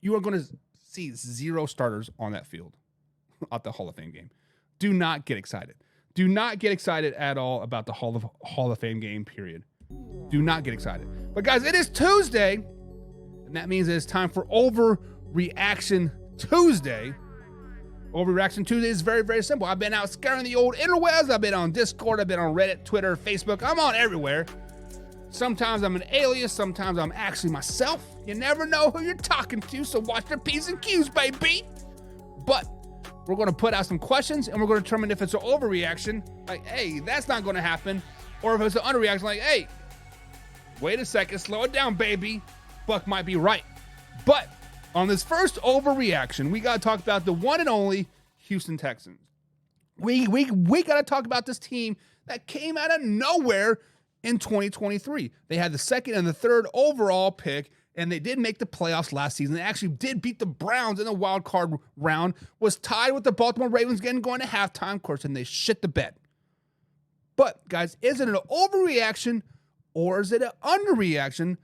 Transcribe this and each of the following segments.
You are going to see 0 starters on that field at the Hall of Fame game. Do not get excited. Do not get excited at all about the Hall of Fame game, period. Do not get excited. But guys, it is Tuesday, and that means it's time for Overreaction Tuesday. Overreaction Tuesday is very, very simple. I've been out scouring the old interwebs. I've been on Discord. I've been on Reddit, Twitter, Facebook. I'm on everywhere. Sometimes I'm an alias. Sometimes I'm actually myself. You never know who you're talking to, so watch your P's and Q's, baby. But we're going to put out some questions, and we're going to determine if it's an overreaction, like, hey, that's not going to happen, or if it's an underreaction, like, hey, wait a second, slow it down, baby. Buck might be right. But on this first overreaction, we got to talk about the one and only Houston Texans. We got to talk about this team that came out of nowhere in 2023. They had the second and the third overall pick, and they did make the playoffs last season. They actually did beat the Browns in the wild card round, was tied with the Baltimore Ravens going to halftime, of course, and they shit the bed. But, guys, is it an overreaction or is it an underreaction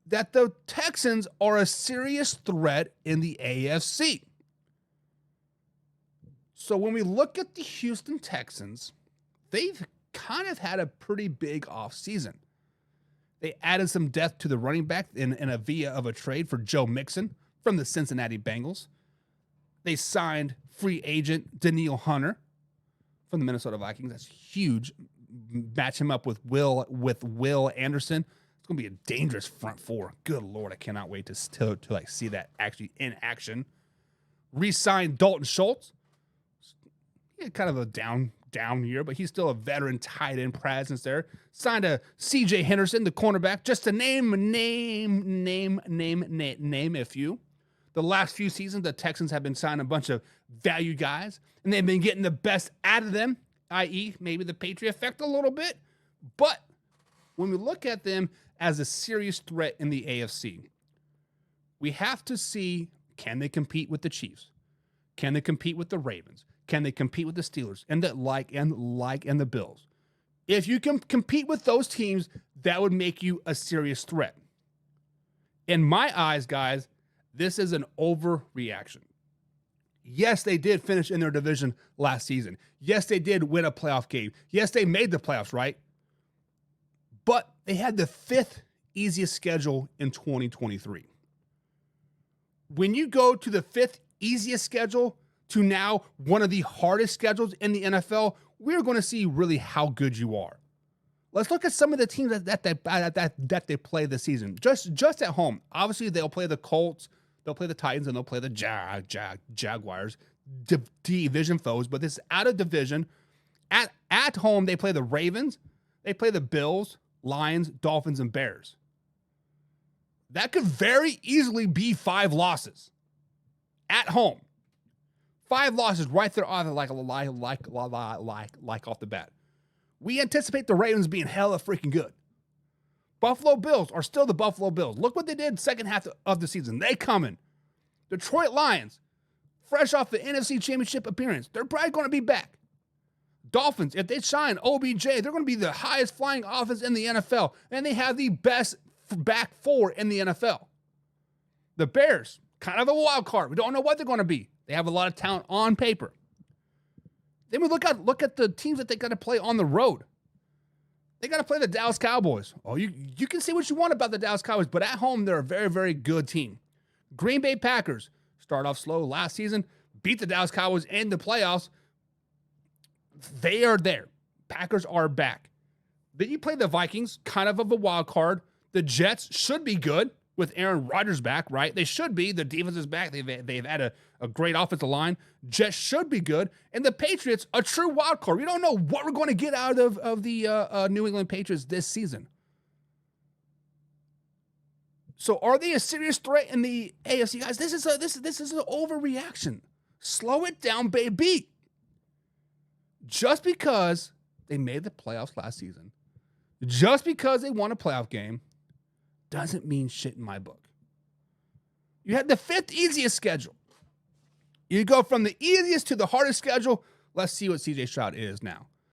that the Texans are a serious threat in the AFC? So when we look at the Houston Texans, they've kind of had a pretty big offseason. They added some depth to the running back in a via of a trade for Joe Mixon from the Cincinnati Bengals. They signed free agent Danielle Hunter from the Minnesota Vikings. That's huge. Match him up with Will Anderson. It's going to be a dangerous front four. Good Lord, I cannot wait to like see that actually in action. Re-signed Dalton Schultz. Yeah, kind of a down year, but he's still a veteran tight end presence there. Signed a C.J. Henderson, the cornerback, just to name a few. The last few seasons, the Texans have been signing a bunch of value guys, and they've been getting the best out of them, i.e. maybe the Patriot effect a little bit. But when we look at them as a serious threat in the AFC, we have to see, can they compete with the Chiefs? Can they compete with the Ravens? Can they compete with the Steelers and the Bills? If you can compete with those teams, that would make you a serious threat. In my eyes, guys, this is an overreaction. Yes, they did finish in their division last season. Yes, they did win a playoff game. Yes, they made the playoffs, right? But they had the 5th easiest schedule in 2023. When you go to the 5th easiest schedule to now one of the hardest schedules in the NFL, we're going to see really how good you are. Let's look at some of the teams that they play this season. Just at home. Obviously, they'll play the Colts, they'll play the Titans, and they'll play the Jaguars, division foes. But this is out of division. At home, they play the Ravens, they play the Bills, Lions, Dolphins, and Bears. That could very easily be 5 losses at home. 5 losses right there off like off the bat. We anticipate the Ravens being hella freaking good. Buffalo Bills are still the Buffalo Bills. Look what they did second half of the season. They coming. Detroit Lions, fresh off the NFC Championship appearance, they're probably going to be back. Dolphins, if they shine OBJ, they're going to be the highest flying offense in the NFL, and they have the best back 4 in the NFL. The Bears, kind of a wild card. We don't know what they're going to be. They have a lot of talent on paper. Then we look at the teams that they got to play on the road. They got to play the Dallas Cowboys. Oh, you can say what you want about the Dallas Cowboys, but at home, they're a very, very good team. Green Bay Packers start off slow last season, beat the Dallas Cowboys in the playoffs. They are there. Packers are back. Then you play the Vikings, kind of a wild card. The Jets should be good with Aaron Rodgers back, right? They should be. The defense is back. They've had a great offensive line. Jets should be good. And the Patriots, a true wild card. We don't know what we're going to get out of the New England Patriots this season. So are they a serious threat in the AFC? Guys, this is an overreaction. Slow it down, baby. Just because they made the playoffs last season, just because they won a playoff game, doesn't mean shit in my book. You had the 5th easiest schedule. You go from the easiest to the hardest schedule. Let's see what CJ Stroud is now.